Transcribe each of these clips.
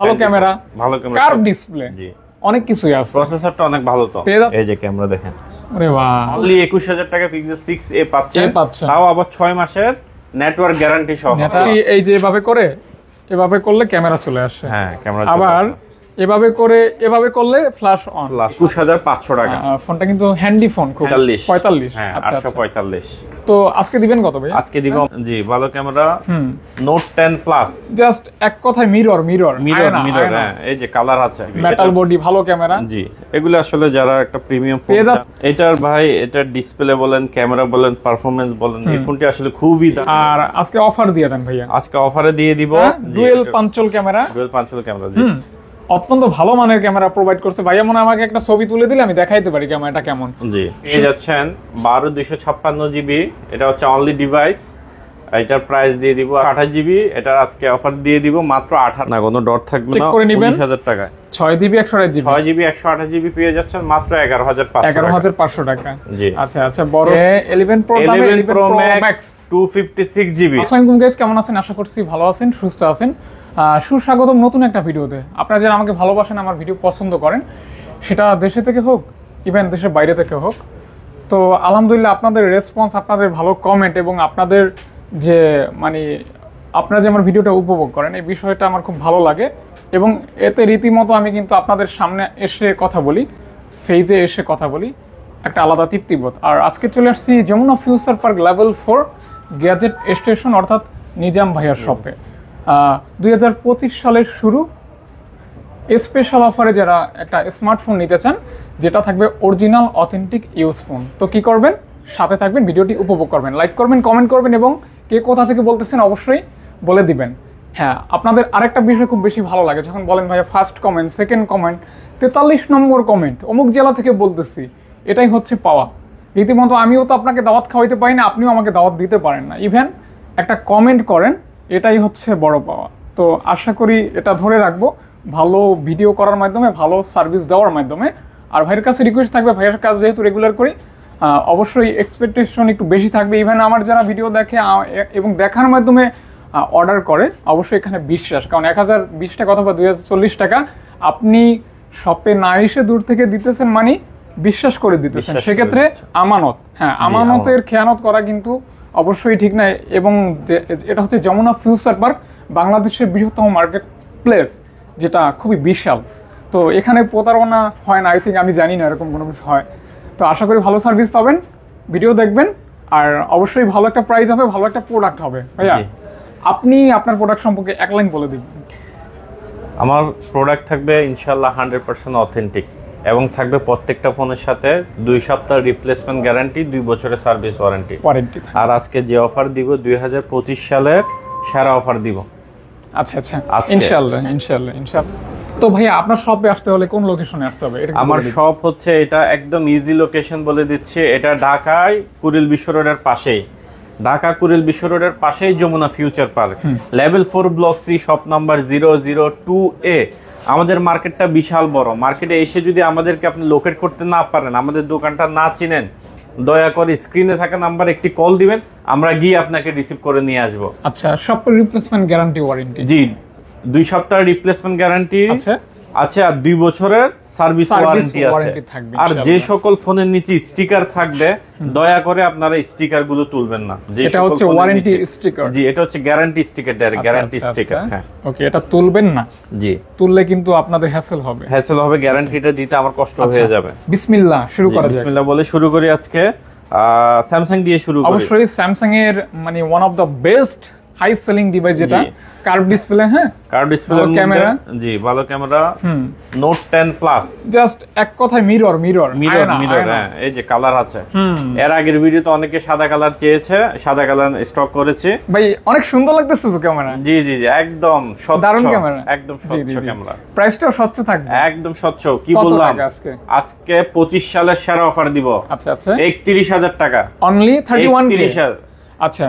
ভালো ক্যামেরা, ভালো camera, curve display, জি অনেক কিছুই আছে। প্রসেসরটা অনেক ভালো তো। এই যে ক্যামেরা দেখেন, আরে বাহ, অনলি 21000 টাকা পিক্সেল 6a পাচ্ছেন, পাচ্ছেন। তাও আবার 6 মাসের নেটওয়ার্ক গ্যারান্টি সহ। এই যে এভাবে করলে ক্যামেরা চলে আসে। হ্যাঁ, ক্যামেরা আবার এভাবে করলে ফ্ল্যাশ অন। 21500 টাকা। ফোনটা কিন্তু হ্যান্ডি ফোন, খুব 45। হ্যাঁ, আচ্ছা 845। তো আজকে দিবেন কত ভাই? আজকে দিব জি ভালো ক্যামেরা, নোট 10 প্লাস। জাস্ট এক কথায় মিরর। হ্যাঁ, এই যে কালার আছে, মেটাল বডি, ভালো ক্যামেরা। জি, এগুলো আসলে যারা একটা প্রিমিয়াম ফোন, এটার ভাই এটার ডিসপ্লে বলেন, ক্যামেরা বলেন, পারফরম্যান্স বলেন, এই ফোনটি আসলে খুবই দাম। আর আজকে অফার দিয়ে দেন ভাইয়া। আজকে অফারে দিয়ে দিব ডুয়েল পাঞ্চল ক্যামেরা। জি, অত্যন্ত ভালো মানের ক্যামেরা প্রোভাইড করছে ভাইয়া। মনে আমাকে একটা ছবি তুলে দিলে আমি দেখাইতে পারি ক্যামেরাটা কেমন। জি, পেয়ে যাচ্ছেন 12256 জিবি, এটা হচ্ছে অনলি ডিভাইস। এটার প্রাইস দিয়ে দিব 28 জিবি, এটার আজকে অফার দিয়ে দিব মাত্র 18, না কোনো ডট থাকবে না, 19000 টাকায়। 6 জিবি 128 জিবি, 6 জিবি 128 জিবি পেয়ে যাচ্ছেন মাত্র 11500 টাকা। জি, আচ্ছা বড় 11 প্রো 11 প্রো ম্যাক্স 256 জিবি। আসসালামু আলাইকুম গাইস, কেমন আছেন? আশা করছি ভালো আছেন, সুস্থ আছেন। সুস্বাগতম নতুন একটা ভিডিওতে। আপনারা যারা আমাকে ভালোবাসেন, আমার ভিডিও পছন্দ করেন, সেটা দেশে থেকে হোক, ইভেন দেশের বাইরে থেকে হোক, তো আলহামদুলিল্লাহ আপনাদের রেসপন্স, আপনাদের ভালো কমেন্ট এবং আপনাদের যে আপনারা যে আমার ভিডিওটা উপভোগ করেন, এই বিষয়টা আমার খুব ভালো লাগে। এবং এতে রীতিমতো আমি কিন্তু আপনাদের সামনে এসে কথা বলি, ফেজে এসে কথা বলি, একটা আলাদা তৃপ্তিবোধ। আর আজকে চলে আসছি Jamuna future park level 4 gadget station, অর্থাৎ নিজাম ভাইয়ার শপে। 2025 সালের শুরু, স্পেশাল অফারে যারা একটা স্মার্টফোন নিতে চান, যেটা থাকবে অরিজিনাল অথেন্টিক ইউজ ফোন, তো কি করবেন? সাথে থাকবেন, ভিডিওটি উপভোগ করবেন, লাইক করবেন, কমেন্ট করবেন এবং কে কোথা থেকে বলতেছেন অবশ্যই বলে দিবেন। হ্যাঁ, আপনাদের আরেকটা বিষয় খুব বেশি ভালো লাগে যখন বলেন ভাইয়া ফার্স্ট কমেন্ট, সেকেন্ড কমেন্ট, 43 নম্বর কমেন্ট, অমুক জেলা থেকে বলতেছি। এটাই হচ্ছে পাওয়া। রীতিমতো আমিও তো আপনাকে দাওয়াত খাওয়াইতে পারি না, আপনিও আমাকে দাওয়াত দিতে পারেন না। ইভেন একটা কমেন্ট করেন, এটাই হচ্ছে বড় পাওয়া। তো আশা করি এটা ধরে রাখবো ভালো ভিডিও করার মাধ্যমে, ভালো সার্ভিস দেওয়ার মাধ্যমে। আর ভাইয়ের কাছে রিকোয়েস্ট থাকবে, ভাইয়ের কাজ যেহেতু রেগুলার করি, অবশ্যই এক্সপেকটেশন একটু বেশি থাকবে। ইভেন আমার যারা ভিডিও দেখে এবং দেখার মাধ্যমে অর্ডার করে, অবশ্যই এখানে বিশ্বাস। কারণ 1020 টাকা অথবা 2040 টাকা আপনি শপে না এসে দূর থেকে দিতেছেন, বিশ্বাস করে দিতেছেন, সেক্ষেত্রে আমানত। হ্যাঁ, আমানতের খেয়ানত করা কিন্তু অবশ্যই ঠিক নাই। এবং এটা হচ্ছে যমুনা ফিউচার পার্ক, বাংলাদেশের বৃহত্তম মার্কেট প্লেস, যেটা খুবই বিশাল। তো এখানে প্রতারণা হয় না, আই থিঙ্ক, আমি জানি না এরকম কোনো কিছু হয়। তো আশা করি ভালো সার্ভিস পাবেন, ভিডিও দেখবেন, আর অবশ্যই ভালো একটা প্রাইস হবে, ভালো একটা প্রোডাক্ট হবে। ভাইয়া, আপনি আপনার প্রোডাক্ট সম্পর্কে এক লাইন বলে দিন। আমার প্রোডাক্ট থাকবে ইনশাআল্লাহ 100% অথেন্টিক, এবং থাকবে প্রত্যেকটা ফোনের সাথে 2 সপ্তাহ রিপ্লেসমেন্ট গ্যারান্টি, 2 বছরের সার্ভিস ওয়ারেন্টি। আর আজকে যে অফার দিব 2025 সালের সেরা অফার দিব। আচ্ছা ইনশাআল্লাহ। তো ভাইয়া, আপনার শপে আসতে হলে কোন লোকেশনে আসতে হবে? আমার শপ হচ্ছে, এটা একদম ইজি লোকেশন বলে দিচ্ছি, এটা ঢাকায় কুড়িল বিশ্ব রোডের পাশেই, ঢাকা কুড়িল বিশ্ব রোডের পাশেই Jamuna future park, level 4 block C, shop number 002A। আমাদের মার্কেটটা বিশাল বড়। মার্কেটে এসে যদি আমাদেরকে আপনি লোকেট করতে না পারেন, আমাদের দোকানটা না চিনেন, দয়া করে স্ক্রিনে থাকা নাম্বার একটি কল দিবেন, আমরা গিয়ে আপনাকে রিসিভ করে নিয়ে আসবো। আচ্ছা, সব রিপ্লেসমেন্ট গ্যারান্টি ওয়ারেন্টি? জি, 2 সপ্তাহ রিপ্লেসমেন্ট গ্যারান্টি আছে, আর 2 বছরের সার্ভিস ওয়ারেন্টি আছে। আর যে সকল ফোনের নিচে স্টিকার থাকবে, দয়া করে আপনারা স্টিকার গুলো তুলবেন না। এটা হচ্ছে ওয়ারেন্টি স্টিকার। জি, এটা হচ্ছে guarantee sticker, direct guarantee sticker. হ্যাঁ, ওকে, এটা তুলবেন না। জি, তুললে কিন্তু আপনাদের হ্যাসেল হবে। গ্যারান্টিটা দিতে আমার কষ্ট হয়ে যাবে। বিসমিল্লাহ, শুরু করা যাক। বিসমিল্লাহ বলে শুরু করি। আজকে স্যামসাং দিয়ে শুরু করি। অবশ্যই স্যামসাং এর one of the best high selling device, যেটা কার্ভ ডিসপ্লে। হ্যাঁ, কার্ভ ডিসপ্লে, ক্যামেরা, জি ভালো ক্যামেরা, নোট 10 প্লাস। জাস্ট এক কথায় মিরর। হ্যাঁ, এই যে কালার আছে। এর আগের ভিডিওতে অনেকে সাদা কালার চেয়েছে, সাদা কালার স্টক করেছে। ভাই, অনেক সুন্দর লাগতেছে তো ক্যামেরা। জি, একদম স্বচ্ছ, দারুণ ক্যামেরা, একদম স্বচ্ছ ক্যামেরা। প্রাইসটাও স্বচ্ছ থাকবে, একদম স্বচ্ছ। কি বললাম, আজকে 25 সালের সেরা অফার দিব। আচ্ছা 31,000 টাকা, অনলি 31,000। আচ্ছা,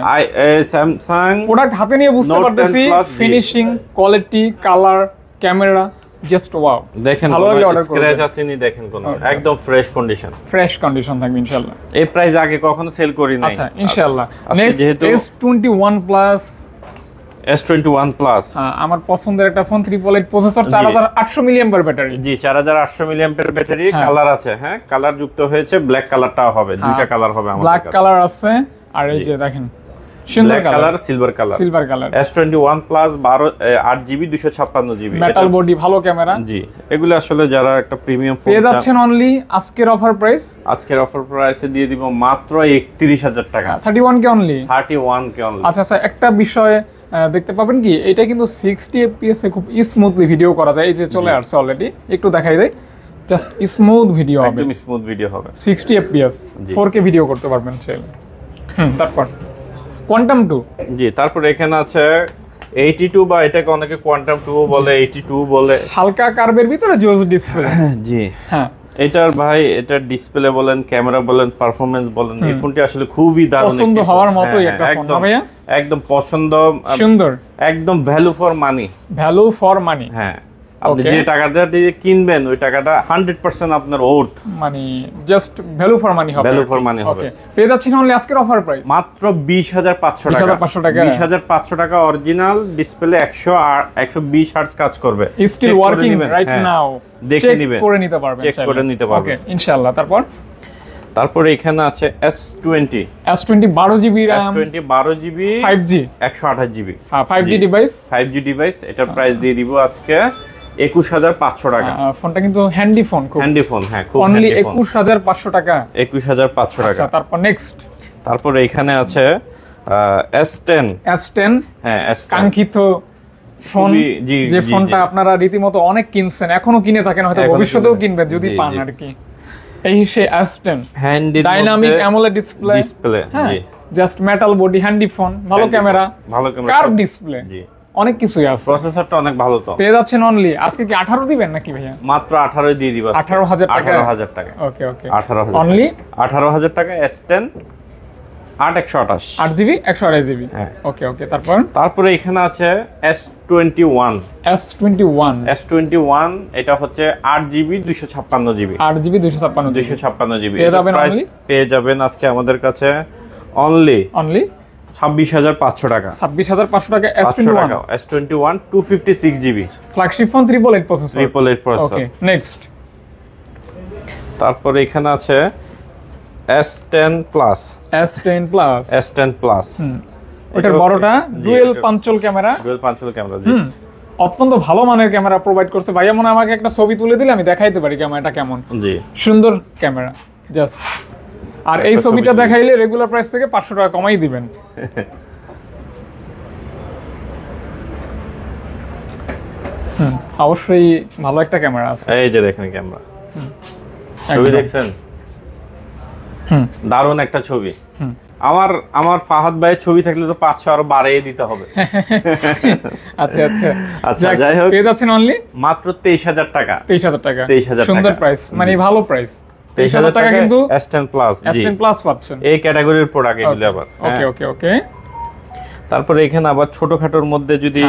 স্যামসাং প্রোডাক্ট হাতে নিয়ে বুঝতে পারতেছি, finishing, quality, colour, camera, just wow. দেখেন, ভালো লাগলে অর্ডার করুন। স্ক্র্যাচ আসেনি, দেখেন কোন, একদম ফ্রেশ কন্ডিশন থাকবে ইনশাআল্লাহ। এই প্রাইস আগে কখনো সেল করি নাই। আচ্ছা ইনশাআল্লাহ। Next S21 plus S21 plus আমার পছন্দের একটা ফোন 888 প্রসেসর 4800 মিলিঅ্যাম্পিয়ার ব্যাটারি। জি 4800 মিলিঅ্যাম্পিয়ার ব্যাটারি, কালার আছে, হ্যাঁ কালার যুক্ত হয়েছে, ব্ল্যাক কালারটাও হবে, দুইটা কালার হবে আমাদের ব্ল্যাক কাছে। কালার আছে আর এই যে দেখেন সুন্দর colour, silver colour, silver colour. S21 plus 8GB 256GB metal body, ভালো ক্যামেরা। জি এগুলো আসলে যারা একটা প্রিমিয়াম ফোন পেয়ে যাচ্ছেন অনলি আজকের অফার প্রাইস, আজকের অফার প্রাইসে দিয়ে দিব মাত্র 31000 টাকা। 31 কে অনলি, 31 কে অনলি। আচ্ছা আচ্ছা, একটা বিষয় দেখতে পাবেন কি, এটা কিন্তু 60 fps এ খুব স্মুথলি ভিডিও করা যায়। এই যে চলে আসছে অলরেডি, একটু দেখাই দেই, জাস্ট স্মুথ ভিডিও হবে, একদম স্মুথ ভিডিও হবে, 60 fps 4K ভিডিও করতে পারবেন চাইলে। তারপর কোয়ান্টাম 2, জি তারপরে এখানে আছে 82 বা এটাকে অনেকে কোয়ান্টাম 2 বলে, 82 বলে, হালকা কার্ভের ভিতরে জিওস ডিসপ্লে। জি হ্যাঁ এটার ভাই, এটার ডিসপ্লে বলেন, ক্যামেরা বলেন, পারফরম্যান্স বলেন, এই ফোনটি আসলে খুবই দারুণ, পছন্দ হওয়ার মতোই একটা ফোন ভাইয়া, একদম পছন্দ, সুন্দর, একদম value for money, value for money. হ্যাঁ আপনি যে টাকাটা দিয়ে কিনবেন ওই টাকাটা 100% আপনার ওর্থ, মানে জাস্ট ভ্যালু ফর মানি হবে, ভ্যালু ফর মানি হবে। ওকে, পেয়ে যাচ্ছেন অনলি আজকের অফার প্রাইস মাত্র 20500 টাকা, 20500 টাকা, অরিজিনাল ডিসপ্লে 120 হার্টজ কাজ করবে, স্টিল ওয়ার্কিং রাইট নাও, দেখে নেবেন, করে নিতে পারবেন, চেক করে নিতে পারবেন, ওকে ইনশাআল্লাহ। তারপরে এখানে আছে S20 12GB RAM, S20 12GB 5G 128GB, হ্যাঁ 5G ডিভাইস, 5G ডিভাইস। এটার প্রাইস দিয়ে দিব আজকে 21500 টাকা। ফোনটা কিন্তু হ্যান্ডি ফোন, খুব হ্যান্ডি ফোন, হ্যাঁ খুব অনলি হ্যান্ডি ফোন, 21500 টাকা, 21500 টাকা। আচ্ছা তারপর নেক্সট, তারপরে এখানে আছে S10, হ্যাঁ S10 কাঙ্ক্ষিত ফোন, যে ফোনটা আপনারা রীতিমতো অনেক কিনছেন, এখনো কিনে থাকেন, হয়তো ভবিষ্যতেও কিনবেন যদি পান আর কি। এই সে S10 handy dynamic AMOLED display, জি just metal body, handy phone, ভালো ক্যামেরা, কার্ভ ডিসপ্লে, জি অনেক কিছুই আছে, প্রসেসরটা অনেক ভালো। তো পেয়ে যাচ্ছেন অনলি আজকে কি 18 দিবেন নাকি ভাইয়া? মাত্র 18 দিয়ে দিবা, 18000 টাকা, 18000 টাকা, ওকে ওকে 18000 অনলি 18000 টাকা। S10 8128 8GB 128GB, হ্যাঁ ওকে ওকে। তারপরে এখানে আছে S21 এটা হচ্ছে 8GB 256GB, 8GB 256GB পেয়ে যাবেন আজকে আমাদের কাছে অনলি 26500 টাকা, 26500 টাকা। S21 256GB flagship phone, 888 processor, 888 processor. Okay next, তারপরে এখানে আছে S10 প্লাস, ওটার বড়টা ডুয়েল পাঞ্চল ক্যামেরা, জি অত্যন্ত ভালো মানের ক্যামেরা প্রোভাইড করছে ভাইয়া। মনে আমাকে একটা ছবি তুলে দিলে আমি দেখাইতে পারি ক্যামেরাটা কেমন, জি সুন্দর ক্যামেরা জাস্ট। আর এই ছবিটা দেখাইলে রেগুলার প্রাইস থেকে 500 টাকা কমাই দিবেন। অবশ্যই ভালো একটা ক্যামেরা আছে, এই যে দেখেন ক্যামেরা, ছবি দেখছেন, দারুণ একটা ছবি। আমার ফাহাদ ভাইয়ের ছবি থাকলে তো 500 আরো বাড়িয়ে দিতে হবে। আচ্ছা আচ্ছা আচ্ছা, যাই হোক পেয়ে যাচ্ছেন অনলি মাত্র 23000 টাকা, 23000 টাকা, 23000 সুন্দর প্রাইস, মানে ভালো প্রাইস, 23000 টাকা কিন্তু S10 প্লাস, S10 প্লাস পাচ্ছেন, এই ক্যাটাগরির প্রোডাক্ট এগুলো আবার। ওকে ওকে ওকে। তারপরে এখানে আবার ছোটখাটোর মধ্যে যদি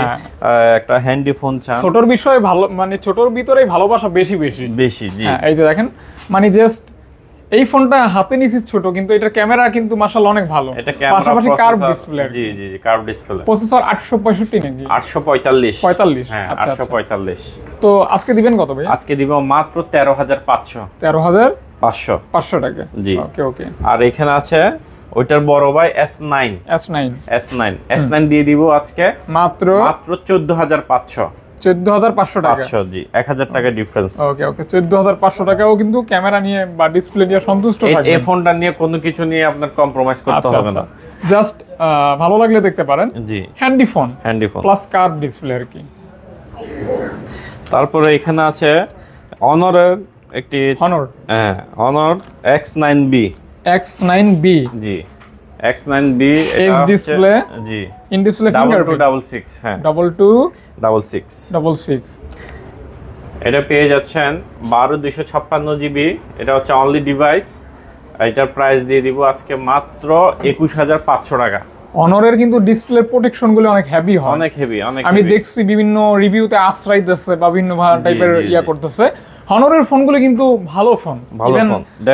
একটা হ্যান্ডি ফোন চান, ছোটর বিষয়ে ভালো, মানে ছোটর ভিতরেই ভালোবাসা বেশি, জি এই যে দেখেন, মানে জাস্ট এই ফোনটা হাতে নিছি ছোট, কিন্তু এটার ক্যামেরা কিন্তু মাশাআল্লাহ অনেক ভালো, পাশাপাশি কার্ভ ডিসপ্লে, জি জি কার্ভ ডিসপ্লে, প্রসেসর 865 নাকি 845, হ্যাঁ 845। তো আজকে দিবেন কত ভাই? আজকে দিব মাত্র 13500, 13500 টাকা, জি ওকে ওকে। আর এখানে আছে ওইটার বড় ভাই S9 দিয়ে দিব আজকে মাত্র 14500, 14500 টাকা, জি 1000 টাকা ডিফারেন্স, ওকে ওকে। 14500 টাকাও কিন্তু ক্যামেরা নিয়ে বা ডিসপ্লে নিয়ে সন্তুষ্ট থাকবেন, এই ফোনটা নিয়ে কোনো কিছু নিয়ে আপনার কম্প্রোমাইজ করতে হবে না, জাস্ট ভালো লাগলে দেখতে পারেন, জি handy phone plus curve display আর কি। তারপরে এখানে আছে অনরের একটি অনর X9B, জি X9B, এজ ডিসপ্লে, জি ইন ডিসপ্লে ফিঙ্গারপ্রিন্ট 2266, হ্যাঁ 2266। এটা পেয়ে যাচ্ছেন 12256GB, এটা হচ্ছে অনলি ডিভাইস। এটার প্রাইস দিয়ে দিব আজকে মাত্র 21500 টাকা। অনরের কিন্তু ডিসপ্লে প্রোটেকশন গুলো অনেক হেভি হয়, অনেক হেভি, আমি দেখছি বিভিন্ন রিভিউতে আশ্রাইতেছে বা বিভিন্ন টাইপের করতেছে। হনরের ফোনগুলো কিন্তু ভালো ফোন,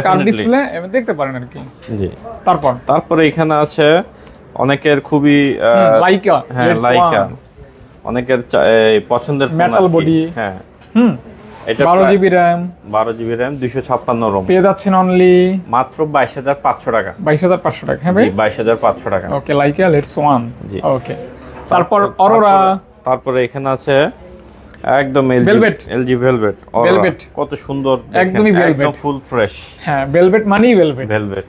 কার্ভ ডিসপ্লে দেখতে পারেন আর কি। জি তারপরে এখানে আছে অনেকের খুবই লাইকা, হ্যাঁ লাইকা, অনেকের এই পছন্দের ফোন মেটাল বডি। হ্যাঁ এটা 12GB RAM, 12GB RAM 256 ROM পেয়ে যাচ্ছেন অনলি মাত্র 22,500 টাকা। 22,500 টাকা। হ্যাঁ ভাই, 22,500 টাকা। ওকে, লাইকা লেটস ওয়ান। জি ওকে, তারপর অরোরা। তারপরে এখানে আছে একদম এলজি ভেলভেট। কত সুন্দর, একদমই ভেলভেট, একদম ফুল ফ্রেশ। হ্যাঁ, ভেলভেট মানেই ভেলভেট।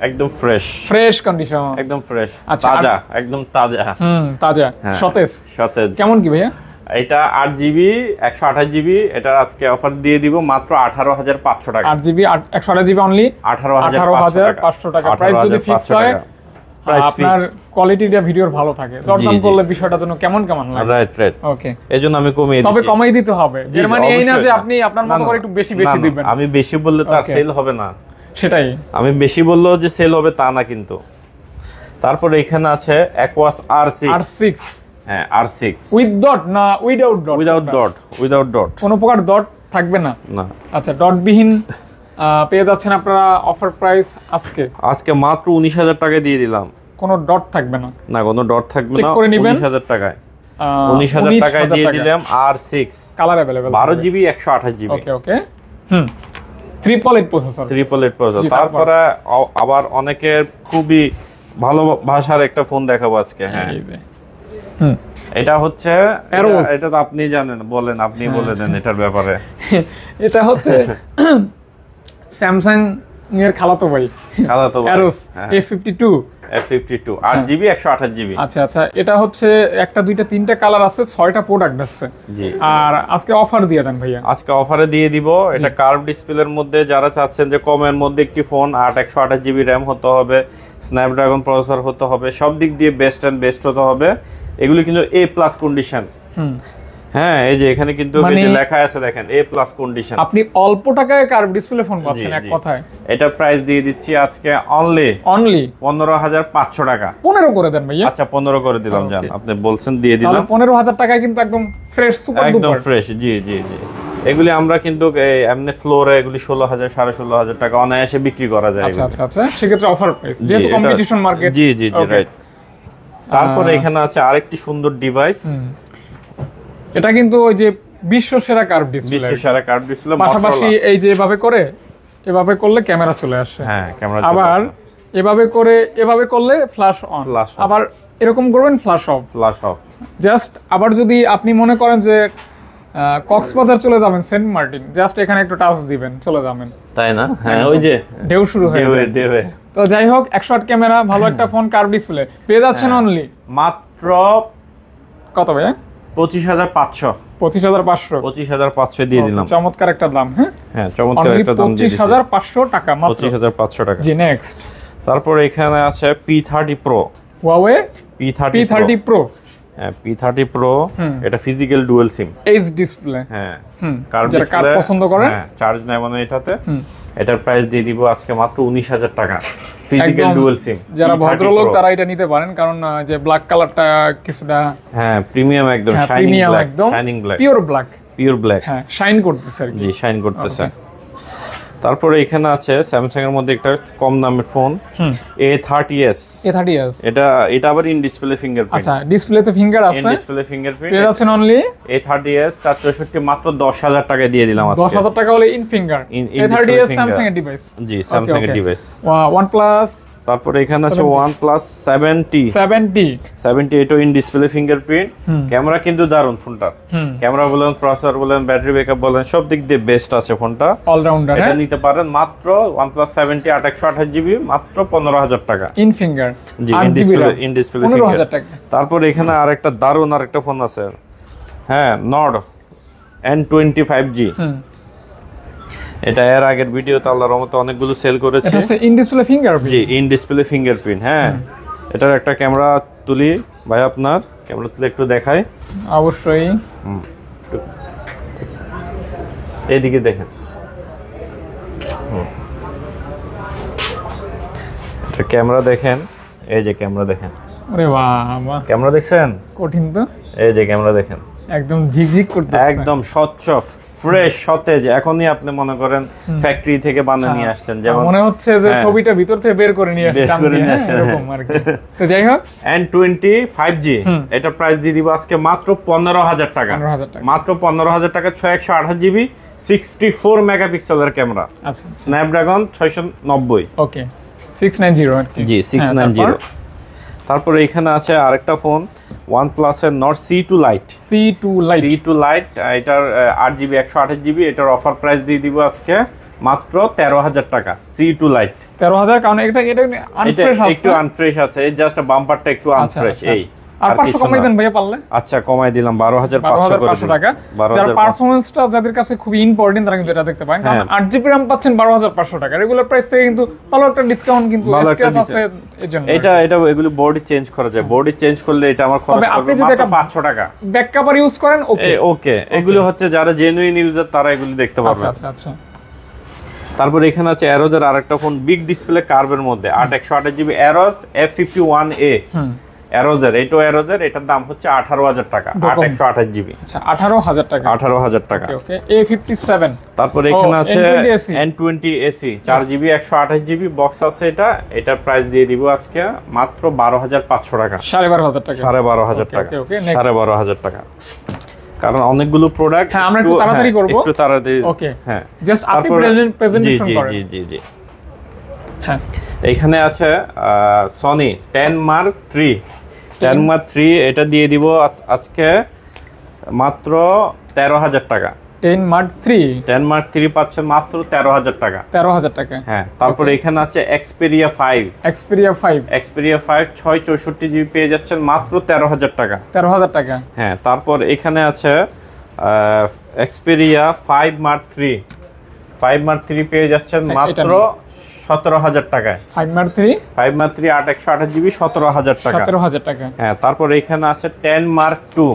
একদম ফ্রেশ কন্ডিশন, একদম ফ্রেশ, আচ্ছা, তাজা, একদম তাজা। তাজা, সতেজ। কেমন কি ভাইয়া? এটা 8GB 128GB, এটা আজকে অফার দিয়ে দিব মাত্র 18,500 টাকা। 8GB 128GB অনলি 18,500 টাকা। প্রাইস যদি ফিক্স হয়, আপনার কোয়ালিটিটা ভিডিওর ভালো থাকে, দরদাম করলে বিষয়টা জন্য কেমন লাগে। রাইট। ওকে, এজন্য আমি কমিয়ে দিচ্ছি। তবে কমাই দিতে হবে, এর মানে এই না যে আপনি আপনার মতো করে একটু বেশি দিবেন। আমি বেশি বললে তো আর সেল হবে না। সেটাই, আমি বেশি বললেও যে সেল হবে তা না কিন্তু। তারপরে এখানে আছে Aquos R6। হ্যাঁ, R6 উইথ ডট না উইদাউট ডট? উইদাউট ডট, কোনো প্রকার ডট থাকবে না। আচ্ছা, ডট বিহীন পেয়ে যাচ্ছেন আপনারা অফার প্রাইস আজকে মাত্র 19,000 টাকায় দিয়ে দিলাম। কোনো ডট থাকবে না, কোনো ডট থাকবে না। 19,000 টাকায় 19,000 টাকায় দিয়ে দিলাম R6, colour available, 12GB 128GB। Okay. Triple 8 processor. তারপরে আবার অনেকের খুবই ভালো ভাষার একটা ফোন দেখাবো আজকে। হ্যাঁ, এটা হচ্ছে, এটা তো আপনি জানেন, বলেন, আপনি বলে দেন এটার ব্যাপারে। এটা হচ্ছে স্যামসাং এর খালাতো ভাই, Aros A52 8GB 128GB। আচ্ছা, এটা হচ্ছে একটা দুইটা তিনটা কালার আছে, 6টা প্রোডাক্ট আছে। জি, আর আজকে অফার দিয়ে দেন ভাইয়া। আজকে অফারে দিয়ে দিব। এটা কার্ভ ডিসপ্লের মধ্যে, যারা চাচ্ছেন যে কমের মধ্যে একটি ফোন, 128GB RAM হতে হবে, স্ন্যাপড্রাগন প্রসেসর হতে হবে, সব দিক দিয়ে বেস্ট হতে হবে। এগুলো কিন্তু A+ কন্ডিশন। হ্যাঁ, এই যে এখানে কিন্তু লেখা আছে, দেখেন A+ কন্ডিশন। আপনি অল্প টাকায় কার্ভ ডিসপ্লে ফোন পাচ্ছেন এক কথায়। এটা প্রাইস দিয়ে দিচ্ছি আজকে অনলি 15,500 টাকা। 15 করে দেন ভাইয়া। আচ্ছা, 15 করে দিলাম, জান আপনি বলছেন দিয়ে দিলাম। 15,000 টাকায় কিন্তু একদম ফ্রেশ, সুপার ডুপার, একদম ফ্রেশ। জি। এগুলি আমরা কিন্তু এমনি ফ্লোরে এগুলি 16,000 16,500 টাকা অনায়াসে বিক্রি করা যায়। আচ্ছা, সেক্ষেত্রে অফার প্রাইস, যেহেতু কম্পিটিশন মার্কেট। জি, রাইট। তারপরে এখানে আছে আরেকটি সুন্দর ডিভাইস। এটা কিন্তু ওই যে বিশ্ব সেরা কার্ভ ডিসপ্লে, পাশাপাশি এই যে এভাবে করলে ক্যামেরা চলে আসে। হ্যাঁ, ক্যামেরা আবার এভাবে করলে ফ্ল্যাশ অন, আবার এরকম করবেন ফ্ল্যাশ অফ। জাস্ট আবার যদি আপনি মনে করেন যে কক্সবাজার চলে যাবেন, সেন্ট মার্টিন, জাস্ট এখানে একটু টাচ দিবেন, চলে যাবেন, তাই না? হ্যাঁ, ওই যে ঢেউ শুরু হয়ে যাবে। তো যাই হোক, 108 ক্যামেরা, ভালো একটা ফোন, কার্ভ ডিসপ্লে পেয়ে যাচ্ছেন অনলি মাত্র কত ভাই? 25,500। 25,500 দিয়ে দিলাম। চমৎকার একটা দাম। হ্যাঁ, চমৎকার একটা দাম দিয়ে দিছি। 25,500 টাকা মাত্র। 25,500 টাকা। জি, নেক্সট। তারপর এখানে আছে P30 Pro। Huawei P30 Pro। হ্যাঁ, P30 Pro, এটা physical dual SIM, H display. হ্যাঁ, কার্ভ ডিসপ্লে পছন্দ করেন। হ্যাঁ, চার্জ নেয় মানে এটাতে। এটার প্রাইস দিয়ে দিব আজকে মাত্র 19,000 টাকা। ফিজিক্যাল ডুয়াল সিম, যারা ভদ্রলোক তারা এটা নিতে পারেন, কারণ যে ব্ল্যাক কালারটা কিছুটা, হ্যাঁ, প্রিমিয়াম, একদম শাইনিং ব্ল্যাক, পিওর ব্ল্যাক। হ্যাঁ, শাইন করতেছে আর কি। জি, শাইন করতেছে। তারপরে এখানে আছে স্যামসাং এর মধ্যে একটা কম দামের ফোন, A30s। এটা আবার ইন ডিসপ্লে ফিঙ্গারপ্রিন্ট। আচ্ছা, ডিসপ্লেতে ফিঙ্গার আছে, ইন ডিসপ্লে ফিঙ্গারপ্রিন্ট। পেয়ে যাচ্ছেন অনলি A30s 464 মাত্র 10,000 টাকায় দিয়ে দিলাম আজকে। 10,000 টাকা হলে ইন ফিঙ্গার। A30s স্যামসাং এর ডিভাইস। জি, স্যামসাং এর ডিভাইস। OnePlus। তারপরে এখানে আছে OnePlus 70 এটা ইন ডিসপ্লে ফিঙ্গারপ্রিন্ট। ক্যামেরা কিন্তু দারুণ ফোনটা, ক্যামেরা বলেন, প্রসেসর বলেন, ব্যাটারি ব্যাকআপ বলেন, সব দিক দিয়ে বেস্ট আছে ফোনটা, অলরাউন্ডার। এটা নিতে পারেন মাত্র OnePlus 70 128GB মাত্র 15,000 টাকা in finger. G, in display finger. তারপর এখানে আরেকটা দারুণ আরেকটা ফোন আছে, হ্যাঁ, Nord N25G। এটা এর আগের ভিডিওতে আল্লাহর রহমতে অনেকগুলো সেল করেছে। এটা হচ্ছে in display fingerprint. G, in display fingerprint. হ্যাঁ, এটার একটা ক্যামেরা তুলি ভাই, আপনার ক্যামেরা তুলে একটু দেখাই। অবশ্যই, এইদিকে দেখেন, এটা ক্যামেরা দেখেন, এই যে ক্যামেরা দেখেন। ওরে বাবা, ক্যামেরা দেখছেন? কঠিন তো। এই যে ক্যামেরা দেখেন, একদম ঝিকঝিক করতে একদম স্বচ্ছ ফ্রেশ সতেজ, এখনই আপনি মনে করেন ফ্যাক্টরি থেকে বানিয়ে নিয়ে আসছেন, যেমন মনে হচ্ছে যে ছবিটা ভিতর থেকে বের করে নিয়ে আসছেন এরকম আর কি। তো যাই হোক, N20 5G এটা প্রাইস দিয়ে দিব আজকে মাত্র 15,000 টাকা, মাত্র 15,000 টাকা। 628GB 64 মেগাপিক্সেলের ক্যামেরা, আচ্ছা স্ন্যাপড্রাগন 690। ওকে 690 আর কি, জি 690। তারপরে এখানে আছে আরেকটা ফোন OnePlus এর Nord C2 Lite, C2 Lite, এটার 8GB 128GB, এটার অফার প্রাইস দিয়ে দিব আজকে মাত্র 13,000 টাকা। C2 Lite 13,000, কারণ এটা আনফ্রেশ আছে, একটু আনফ্রেশ আছে, জাস্ট বাম্পারটা একটু আনফ্রেশ। এই আর 500 কমাই দেন ভাইয়া পারলে। আচ্ছা কমাই দিলাম 12,500 টাকা। যার পারফরম্যান্সটা যাদের কাছে খুবই ইম্পর্টেন্ট তারা কিন্তু এটা দেখতে পারেন, কারণ 8GB RAM পাচ্ছেন 12,500 টাকা। রেগুলার প্রাইস থেকে কিন্তু ভালো একটা ডিসকাউন্ট কিন্তু এসকেএস আছে এজন্য। এটা এগুলো বডি চেঞ্জ করা যায়, বডি চেঞ্জ করলে এটা আমার খরচ আপনি পড়বে যদি মাত্র 500 টাকা। ব্যাক কভার ইউজ করেন ওকে, এগুলো হচ্ছে যারা জেনুইন ইউজার তারা এগুলো দেখতে পারবে। আচ্ছা। তারপর এখানে আছে অ্যারোজের আরেকটা ফোন বিগ ডিসপ্লে কার্ভের মধ্যে 8/128GB অ্যারোস F51A, অ্যারোজের এটার দাম হচ্ছে 18,000 টাকা, 8/128GB। আচ্ছা 18,000 টাকা, 18,000 টাকা। ওকে A57। তারপর এখানে আছে N20 AC 4GB 128GB box আছে, এটার প্রাইস দিয়ে দিব আজকে মাত্র 12,500 টাকা, 12,500 টাকা, 12,500 টাকা, 12,500 টাকা। কারণ অনেকগুলো প্রোডাক্ট আমরা একটু তাড়াতাড়ি করব, একটু তাড়াতাড়ি। ওকে হ্যাঁ, জাস্ট আপনি প্রেজেন্টেশন করেন। জি। হ্যাঁ, এইখানে আছে সনি 10 Mark III, এটা দিয়ে দিব আজকে মাত্র 13,000 টাকা। 10 Mark III পাচ্ছেন মাত্র 13,000 টাকা, 13,000 টাকা। হ্যাঁ, তারপরে এখানে আছে Xperia 5 664GB পেয়ে যাচ্ছেন মাত্র 13,000 টাকা, 13,000 টাকা। হ্যাঁ, তারপর এখানে আছে Xperia 5 Mark III পেয়ে যাচ্ছেন মাত্র 17,000 টাকায়। 5 Mark III 8/128GB 17,000 টাকা, 17,000 টাকা। হ্যাঁ, তারপর এখানে আছে 10 Mark II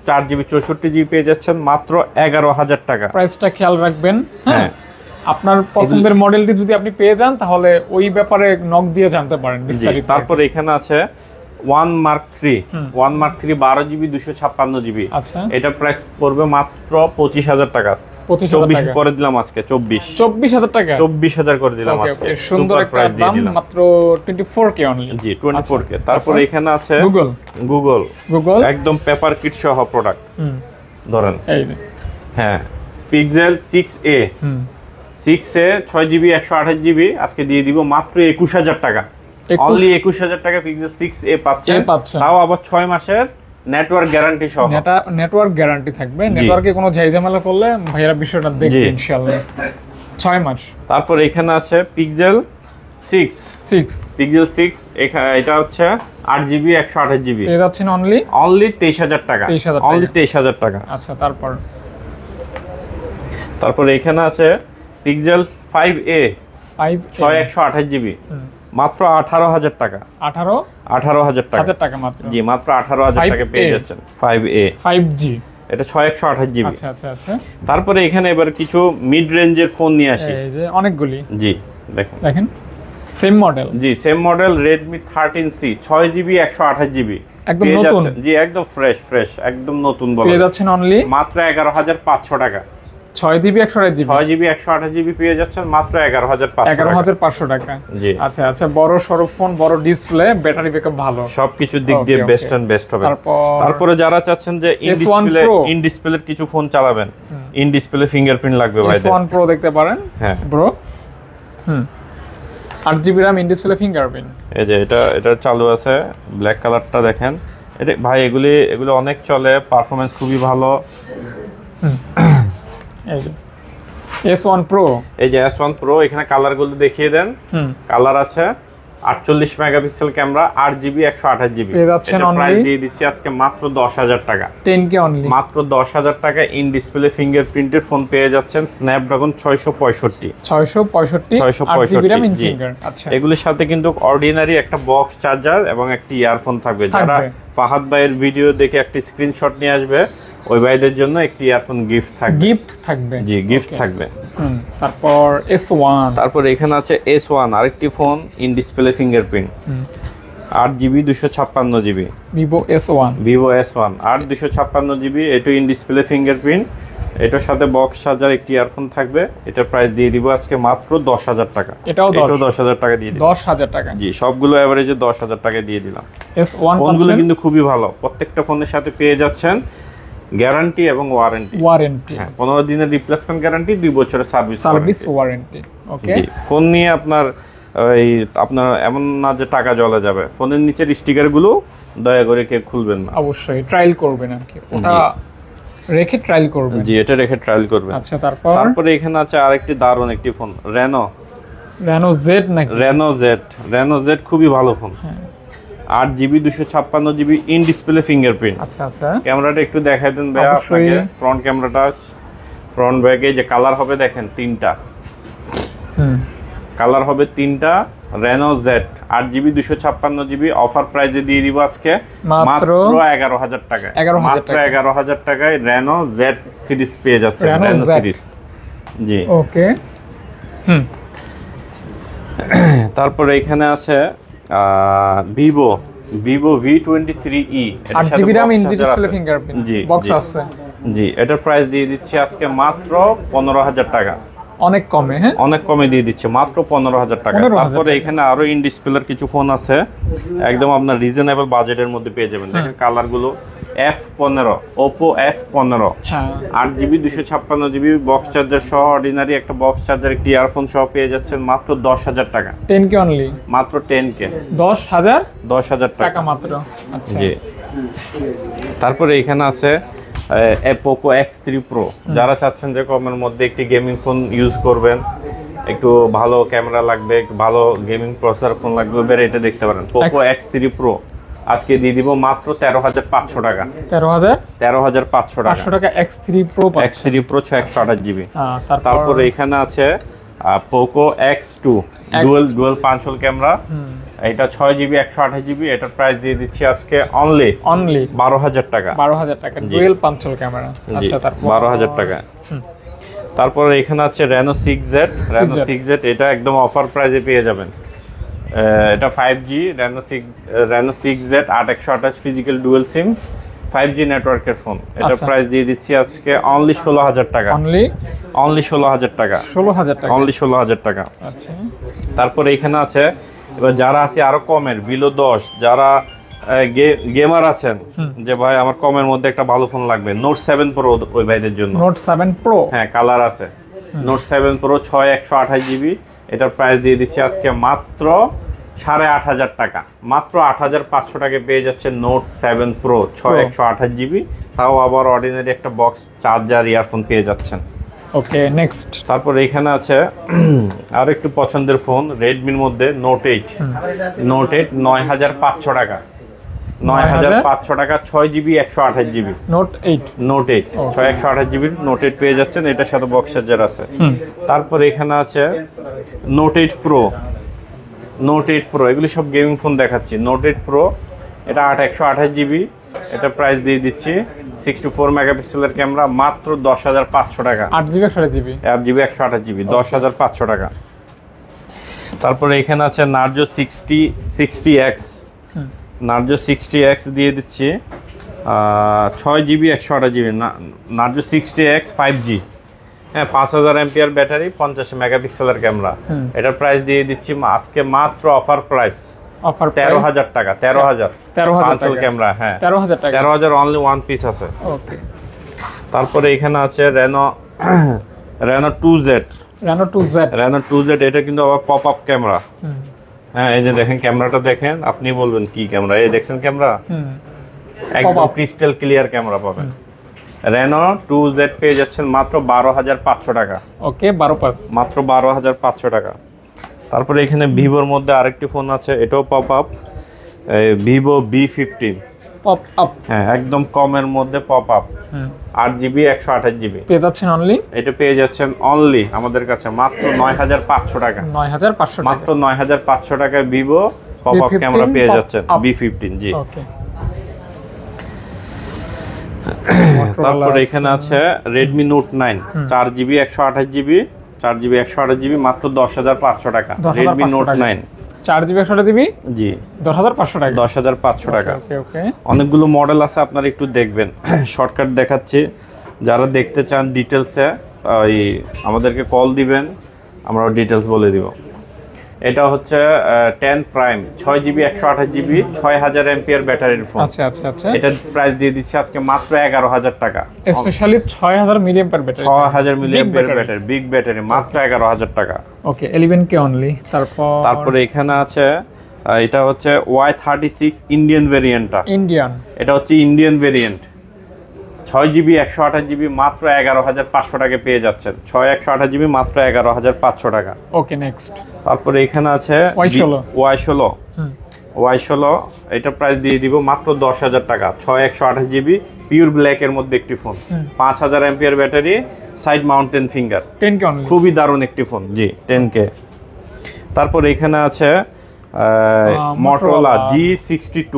4GB 64GB পেয়ে যাচ্ছেন মাত্র 11,000 টাকা। প্রাইসটা খেয়াল রাখবেন। হ্যাঁ, আপনার পছন্দের মডেলটি যদি আপনি পেয়ে যান তাহলে ওই ব্যাপারে নক দিয়ে জানতে পারেন বিস্তারিত। তারপর এখানে আছে 1 Mark III 12GB 256GB, আচ্ছা, এটা প্রাইস পড়বে মাত্র 25,000 টাকা। 25,000 করে দিলাম আজকে 24,000 টাকা, 24,000 করে দিলাম আজকে। সুন্দর একটা দাম, মাত্র 24K অনলি। জি 24K। তারপর এখানে আছে গুগল একদম পেপার কিট সহ প্রোডাক্ট ধরেন, এই যে হ্যাঁ পিক্সেল 6a 6GB 128GB আজকে দিয়ে দিব মাত্র 21,000 টাকা, অনলি 21,000 টাকা পিক্সেল 6a পাচ্ছেন, তাও আবার 6 মাসের নেটওয়ার্ক গ্যারান্টি সহ। নেটওয়ার্ক গ্যারান্টি থাকবে, নেটওয়ার্কে কোনো ঝামেলা করলে ভাইরা বিষয়টা দেখবে ইনশাআল্লাহ 6 মাস। তারপর এখানে আছে পিক্সেল 6 এটা হচ্ছে 8GB 128GB, এটা হচ্ছে অনলি 23,000 টাকা, অনলি 23,000 টাকা। আচ্ছা, তারপর এখানে আছে পিক্সেল 5a 6/128GB মাত্র 18,000 টাকা, 18,000 টাকা মাত্র। জি মাত্র 18,000 টাকা পেয়ে যাচ্ছেন 5a 5G, এটা 6/128GB। আচ্ছা। তারপরে এখানে এবার কিছু মিড রেঞ্জের ফোন নিয়ে আসি, এই যে অনেকগুলি। জি দেখেন same model Redmi 13C 6GB 128GB একদম নতুন। জি একদম ফ্রেশ একদম নতুন বলা পেয়ে যাচ্ছেন অনলি মাত্র 11,500 টাকা। 6GB 128GB পেয়ে যাচ্ছেন মাত্র 11,500 টাকা। আচ্ছা, বড় সরো ফোন, বড় ডিসপ্লে, ব্যাটারি ব্যাকআপ ভালো, সবকিছু দিক দিয়ে বেস্ট হবে। তারপরে যারা চাচ্ছেন যে ইন ডিসপ্লের কিছু ফোন চালাবেন, ইন ডিসপ্লে ফিঙ্গারপ্রিন্ট লাগবে ভাই, S1 Pro দেখতে পারেন। হ্যাঁ bro, 8GB RAM in display fingerprint, এই যে এটা চালু আছে, ব্ল্যাক কালারটা দেখেন। এটা ভাই এগুলো অনেক চলে, পারফরম্যান্স খুবই ভালো। এই যে S1 Pro, S1 Pro, এখানে কালারগুলো দেখিয়ে দেন। কালার আছে 48 মেগাপিক্সেল ক্যামেরা, 8GB 128GB, এটা প্রাইস দিয়ে দিচ্ছি আজকে মাত্র 10,000 টাকা, 10K অনলি, মাত্র 10,000 টাকা। ইন ডিসপ্লে ফিঙ্গারপ্রিন্টের ফোন পেয়ে যাচ্ছেন Snapdragon 665 8GB RAM in finger. আচ্ছা, এগুলোর সাথে কিন্তু অর্ডিনারি একটা বক্স চার্জার এবং একটা ইয়ারফোন থাকবে। যারা ফাহাদ ভাইয়ের ভিডিও দেখে একটা স্ক্রিনশট নিয়ে আসবে, ওই ভাইদের জন্য একটি ইয়ারফোন গিফট থাকবে। জি গিফট থাকবে। তারপর এখানে আছে S1 আরেকটি phone, in display fingerprint, 8GB 256GB Vivo S1 Vivo S1 8 256GB, এটা ইন ডিসপ্লে ফিঙ্গারপ্রিন্ট, এটার সাথে বক্স চার্জার, একটি ইয়ারফোন থাকবে। এটার প্রাইস দিয়ে দিব আজকে মাত্র 10,000 টাকা। এটাও 10,000 টাকা দিয়ে দিলাম। 10,000 টাকা। জি, সবগুলো এভারেজে 10,000 টাকা দিয়ে দিলাম। S1 ফোনগুলো কিন্তু খুবই ভালো, প্রত্যেকটা ফোনের সাথে পেয়ে যাচ্ছেন গ্যারান্টি এবং ওয়ারেন্টি। হ্যাঁ, 15 দিনের রিপ্লেসমেন্ট গ্যারান্টি, 2 বছরের সার্ভিস ওয়ারেন্টি। ওকে, ফোন নিয়ে আপনার এমন না যে টাকা জ্বলে যাবে। ফোনের নিচের স্টিকার গুলো দয়া করে কেউ খুলবেন না, অবশ্যই ট্রায়াল করবেন আর কি, ওটা রেখে ট্রায়াল করবেন। জি, এটা রেখে ট্রায়াল করবেন। আচ্ছা, তারপরে এখানে আছে আরেকটি দারুণ একটি ফোন, রেনো জেড নাকি? রেনো জেড খুবই ভালো phone. 8GB 256GB in display fingerprint. আচ্ছা আচ্ছা, ক্যামেরাটা একটু দেখাই দেন ভাইয়া আপনাকে। ফ্রন্ট ক্যামেরাটা, ফ্রন্ট ব্যাকে যে কালার হবে দেখেন, 3টা কালার হবে, 3টা। Reno Z 8GB 256GB offer প্রাইজে দিয়ে দিব আজকে মাত্র 11,000 টাকায়। মাত্র 11,000 টাকায় রেনো জেড সিরিজ পেয়ে যাচ্ছে, রেনো সিরিজ। জি, ওকে। তারপরে এখানে আছে Vivo V23e, 8GB RAM in display fingerprint, box আছে। জি, এটার প্রাইস দিয়ে দিচ্ছি আজকে মাত্র 15,000 টাকা। অনেক কমে, হ্যাঁ, অনেক কমে দিয়ে দিচ্ছে, মাত্র 15,000 টাকা। তারপরে এখানে আরো ইন ডিসপ্লের কিছু ফোন আছে, একদম আপনার রিজনেবল বাজেটের মধ্যে পেয়ে যাবেন। দেখেন কালার গুলো, F15, Oppo F15, 8GB 256GB box charger সহ, অর্ডিনারি একটা বক্স চার্জার, একটি ইয়ারফোন সহ পেয়ে যাচ্ছেন মাত্র 10,000 টাকা। 10K অনলি, মাত্র 10K, 10,000 টাকা মাত্র। আচ্ছা, জি। তারপরে এখানে আছে Poco X3 Pro, যারা চাচ্ছেন যে কমের মধ্যে একটি গেমিং ফোন ইউজ করবেন, একটু ভালো ক্যামেরা লাগবে, একটু ভালো গেমিং প্রসেসর ফোন লাগবে, এবারে এটা দেখতে পারেন। Poco X3 Pro আজকে দিয়ে দিব মাত্র 13,500 টাকা। 13,500 টাকা X3 Pro 128GB। তারপরে এখানে আছে Poco X2 dual 5 whole camera, এটা 6GB 128GB, এটার প্রাইস দিয়ে দিচ্ছি আজকে অনলি 12,000 টাকা। 12,000 টাকা ডুয়াল 5 হোল ক্যামেরা। আচ্ছা, তারপর 12,000 টাকা। তারপরে এখানে আছে Reno 6Z, এটা একদম অফার প্রাইসে পেয়ে যাবেন। এটা 5G Reno 6Z 8128 physical dual SIM 5G নেটওয়ার্কের ফোন। এটা প্রাইস দিয়ে দিচ্ছি আজকে অনলি 16,000 টাকা। অনলি 16,000 টাকা। অনলি 16,000 টাকা। আচ্ছা, তারপরে এখানে আছে, এবার যারা আছে আরো কমের, বিলো 10, যারা গেমার আছেন যে ভাই আমার কমের মধ্যে একটা ভালো ফোন লাগবে, Note 7 Pro ওই ভাইদের জন্য। Note 7 Pro, হ্যাঁ, কালার আছে। Note 7 Pro 128GB, এটার প্রাইস দিয়ে দিচ্ছি আজকে মাত্র 8,500 টাকা। মাত্র 8,500 টাকায় পেয়ে যাচ্ছে Note 7 Pro 128GB, তাও আবার অর্ডিনারি একটা বক্স চার্জার, ইয়ারফোন পেয়ে যাচ্ছেন। ওকে, নেক্সট। তারপর এখানে আছে আর একটু পছন্দের ফোন, রেডমির মধ্যে Note 8 9,500 টাকা। 9,500 টাকা, 6GB 128GB Note 8 128GB Note 8 পেয়ে যাচ্ছেন, এটার সাথে বক্স চার্জার আছে। তারপর এখানে আছে Note 8 Pro, এগুলি সব গেমিং ফোন দেখাচ্ছি। Note 8 Pro, এটা 128GB, এটা প্রাইস দিয়ে দিচ্ছি 64 মেগাপিক্সেলের ক্যামেরা, মাত্র 10,500 টাকা। 8GB 128GB 10,500 টাকা। তারপরে এখানে আছে Narzo 60X, Narzo 60X দিয়ে দিচ্ছি 6GB 128GB, Narzo 60X 5G, হ্যাঁ, 5000 এমপিআর ব্যাটারি, 50 মেগাপিক্সেলের ক্যামেরা। এটার প্রাইস দিয়ে দিচ্ছি আজকে মাত্র অফার প্রাইস 13,000 টাকা। 13,000 ক্যামেরা, হ্যাঁ, 13,000 অনলি ওয়ান পিস আছে। ওকে। তারপরে এখানে আছে Reno 2Z, এটা কিন্তু আবার পপ আপ ক্যামেরা। হ্যাঁ, এই যে দেখেন ক্যামেরাটা দেখেন, আপনি বলবেন কি ক্যামেরা, এই দেখছেন ক্যামেরা, একদম ক্রিস্টাল ক্লিয়ার ক্যামেরা পাবেন। Reno 2Z পেয়ে যাচ্ছেন মাত্র 12,500 টাকা। ওকে, 12 মাত্র 12,500 টাকা। তারপরে এখানে ভিভোর মধ্যে আরেকটি ফোন আছে, এটাও pop up, Vivo V15 pop up, হ্যাঁ, একদম কমের মধ্যে পপ আপ, 8GB 128GB পেয়ে যাচ্ছেন অনলি, এটা পেয়ে যাচ্ছেন অনলি আমাদের কাছে মাত্র 9,500 টাকা। 9,500 টাকা, মাত্র 9,500 টাকায় ভিভো পপ আপ ক্যামেরা পেয়ে যাচ্ছেন V15। জি, তারপরে এখানে আছে Redmi Note 9 4GB 128GB মাত্র 10,500 টাকা। Redmi Note 9 4GB 128GB জি 10,500 টাকা। 10,500 টাকা। ওকে ওকে। অনেকগুলো মডেল আছে, আপনারা একটু দেখবেন। শর্টকাট দেখাচ্ছি, যারা দেখতে চান ডিটেলসে ওই আমাদেরকে কল দিবেন, আমরা ডিটেলস বলে দিব। এটা হচ্ছে 10 প্রাইম 6GB 128GB 6000 এমপিআর ব্যাটারির ফোন। আচ্ছা আচ্ছা আচ্ছা। এটার প্রাইস দিয়ে দিচ্ছি আজকে মাত্র 11,000 টাকা। Specially 6000 milliampere battery, 6000 milliampere battery, big battery, মাত্র 11,000 টাকা। ওকে 11K অনলি। তারপরে এখানে আছে এটা হচ্ছে Y36 ইন্ডিয়ান ভেরিয়েন্টটা। ইন্ডিয়ান, এটা হচ্ছে ইন্ডিয়ান ভেরিয়েন্ট, 6GB 128GB মাত্র 11,500 টাকা পেয়ে যাচ্ছেন। 128GB মাত্র 11,500 টাকা। Okay next. তারপরে এখানে আছে Y16 এটা প্রাইস দিয়ে দিব মাত্র 10,000 টাকা। 128GB পিওর ব্ল্যাক এর মধ্যে একটি phone, 5000 MPR battery, side mountain finger, 10K only. খুবই দারুণ একটি ফোন, জি 10K। তারপর এখানে আছে Motorola G62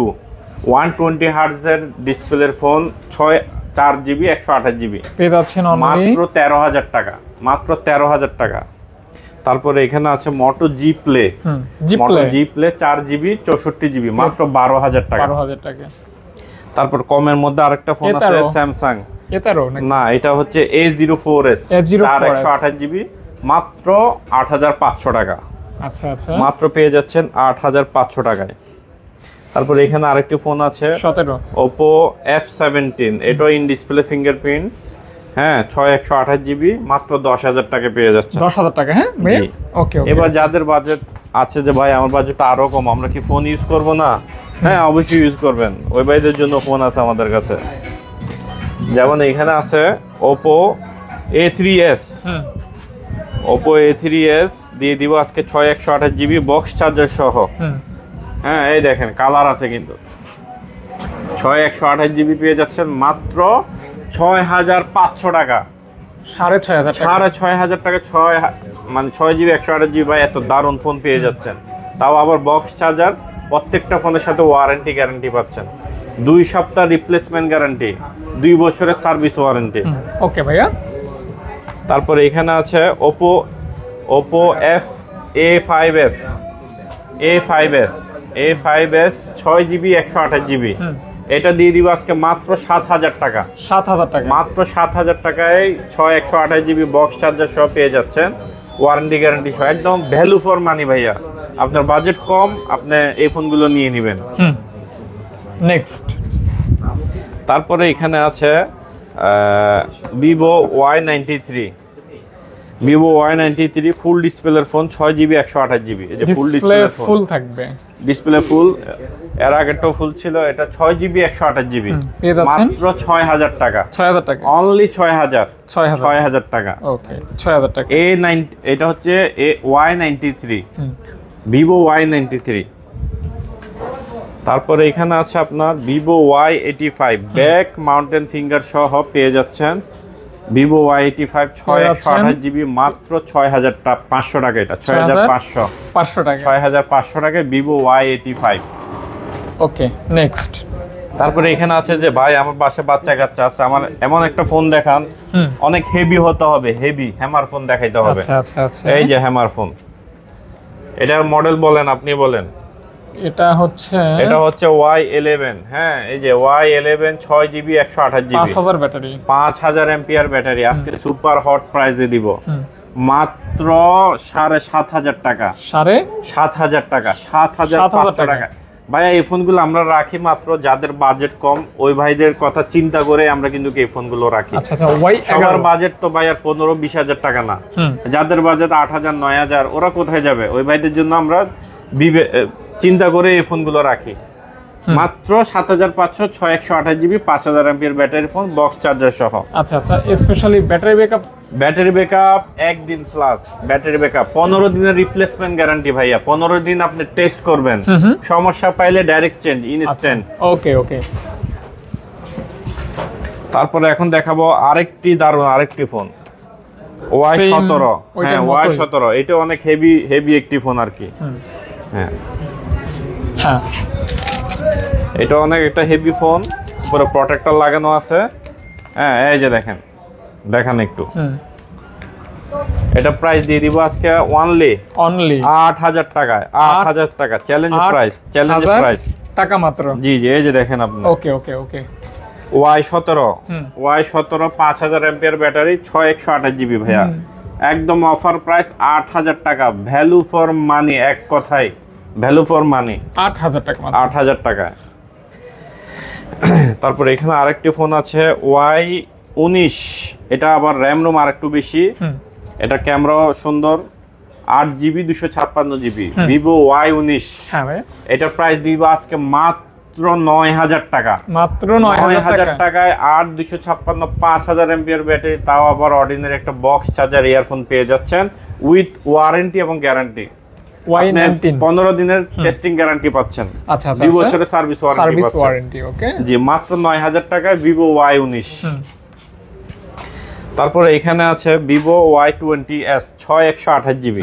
120 হার্টজের ডিসপ্লের ফোন, 4GB 128GB পেয়ে যাচ্ছেন মাত্র 13,000 টাকা, মাত্র 13,000 টাকা। তারপরে এখানে আছে Moto G Play, Moto G Play 4GB 64GB মাত্র 12,000 টাকা। 12,000 টাকা। তারপর কমের মধ্যে আরেকটা ফোন আছে স্যামসাং, না এটা হচ্ছে A04s 128GB মাত্র 8,500 টাকা। আচ্ছা আচ্ছা, মাত্র পেয়ে যাচ্ছেন 8,500 টাকায়। তারপর এখানে আরেকটি ফোন আছে 17 Oppo F17, এটা ইন ডিসপ্লে ফিঙ্গারপ্রিন্ট, হ্যাঁ 128GB মাত্র 10,000 টাকা পেয়ে যাচ্ছে। 10,000 টাকা, হ্যাঁ ওকে ওকে। এবার যাদের বাজেট আছে যে ভাই আমার বাজেটটা আরো কম, আমরা কি ফোন ইউজ করব না, হ্যাঁ অবশ্যই ইউজ করবেন, ওই ভাইদের জন্য ফোন আছে আমাদের কাছে। যেমন এখানে আছে Oppo A3s, Oppo A3s দিয়ে দিব আজকে 128GB বক্স চার্জার সহ। হ্যাঁ এই দেখেন কালার আছে কিন্তু, 128GB পেয়ে যাচ্ছেন মাত্র 6,500 টাকা। 6,500 টাকা, 6,500 টাকা, 6GB 128GB ভাই এত দারুণ ফোন পেয়ে যাচ্ছেন। তাও আবার বক্স চার্জার, প্রত্যেকটা ফোনের সাথে ওয়ারেন্টি গ্যারান্টি পাচ্ছেন, 2 সপ্তাহ রিপ্লেসমেন্ট গ্যারান্টি, 2 বছরের সার্ভিস ওয়ারেন্টি। ওকে ভাইয়া। তারপরে এখানে আছে Oppo A5s 6GB 128GB, এটা দিয়ে দিব আজকে মাত্র 7,000 টাকা। 7,000 টাকা, মাত্র 7,000 টাকায় 128GB বক্স চার্জার সহ পেয়ে যাচ্ছেন, ওয়ারেন্টি গ্যারান্টি সহ, একদম ভ্যালু ফর মানি ভাইয়া। আপনার বাজেট কম, আপনি এই ফোনগুলো নিয়ে নেবেন। নেক্সট। তারপরে এখানে আছে Vivo Y93 ফুল ডিসপ্লের ফোন, 6GB 128GB, এই যে ফুল ডিসপ্লে ফুল থাকবে, ডিসপ্লে ফুল, এর আগেরটাও ফুল ছিল, এটা 6GB 128GB মাত্র 6,000 টাকা। 6,000 টাকা অনলি 6,000 টাকা। ওকে 6,000 টাকা। এটা হচ্ছে Y93, Vivo Y93। তারপরে এখানে আছে আপনার Vivo Y85 back mountain finger সহ পেয়ে যাচ্ছেন, Vivo Y85 628GB মাত্র 6,500 টাকা। এটা 6,500 টাকা, 6,500 টাকায় Vivo Y85। Okay next. তারপরে এখানে আছে যে ভাই আমার বাসায় বাচ্চা কাচ্চা আছে, আমার এমন একটা ফোন দেখান অনেক হেভি হতে হবে, হেভি হ্যামার ফোন দেখাইতে হবে। আচ্ছা আচ্ছা আচ্ছা, এই যে হ্যামার ফোন, এটার মডেল বলেন, আপনি বলেন। এটা হচ্ছে Y11, হ্যাঁ এই যে Y11 6GB 128GB 5,000 battery, 5,000 MPR battery, আজকে সুপার হট প্রাইসে দিব মাত্র 7,500 টাকা। 7,500 টাকা, 7,500 টাকা ভাইয়া। এই ফোনগুলো আমরা রাখি মাত্র যাদের বাজেট কম, ওই ভাইদের কথা চিন্তা করে আমরা কিন্তু এই ফোনগুলো রাখি। আচ্ছা আচ্ছা, সবার বাজেট তো ভাই আর 15-20 টাকা না, যাদের বাজেট 8,000 9,000 ওরা কোথায় যাবে, ওই ভাইদের জন্য আমরা চিন্তা করে এই ফোনগুলো রাখি মাত্র 7,500, 128GB 5,000 MPR battery phone, box charger সহ। আচ্ছা আচ্ছা, স্পেশালি ব্যাটারি ব্যাকআপ 1 দিন প্লাস, ব্যাটারি ব্যাকআপ 15 দিনের রিপ্লেসমেন্ট গ্যারান্টি ভাইয়া। 15 দিন আপনি টেস্ট করবেন, সমস্যা পাইলে ডাইরেক্ট চেঞ্জ, ইনস্ট্যান্ট। ওকে ওকে। তারপরে এখন দেখাবো আরেকটি দারুণ আরেকটি ফোন, Y17। হ্যাঁ Y17, এটা অনেক হেভি একটি ফোন আর কি। হ্যাঁ হ্যাঁ, এটা অনেক একটা হেভি ফোন, পুরো প্রোটেক্টর লাগানো আছে। হ্যাঁ এই যে দেখেন একটু, এটা প্রাইস দিয়ে দিব আজকে অনলি 8000 টাকায়, 8000 টাকা চ্যালেঞ্জ প্রাইস, টাকা মাত্র। জি জি, এই যে দেখেন আপনি। ওকে ওকে ওকে। Y17 5000 এম্পিয়ার ব্যাটারি, 6128 জিবি ভাইয়া, একদম অফার প্রাইস 8000 টাকা, ভ্যালু ফর মানি, এক কথায় ভ্যালু ফর মানি, 8000 টাকা মাত্র। 8000 টাকা। তারপর এখানে আরেকটি ফোন আছে Y19, এটা আবার র্যাম রোম আর একটু বেশি, এটা ক্যামেরাও সুন্দর, 8GB 256GB, ভিভো Y19। হ্যাঁ ভাই, এটার প্রাইস দিব আজকে মাত্র 9000 টাকা, মাত্র 9000 টাকায় 8 256 5000 এমপিআর ব্যাটারি, তাও আবার অর্ডিনারি একটা বক্স চার্জার ইয়ারফোন পেয়ে যাচ্ছেন উইথ ওয়ারেন্টি এবং গ্যারান্টি। Y19 15 দিনের টেস্টিং গ্যারান্টি পাচ্ছেন, আচ্ছা আচ্ছা, 2 বছরের সার্ভিস ওয়ারেন্টি। ওকে জি, মাত্র 9000 টাকায় ভিভো Y19। তারপরে এখানে আছে ভিভো Y20s 6128GB,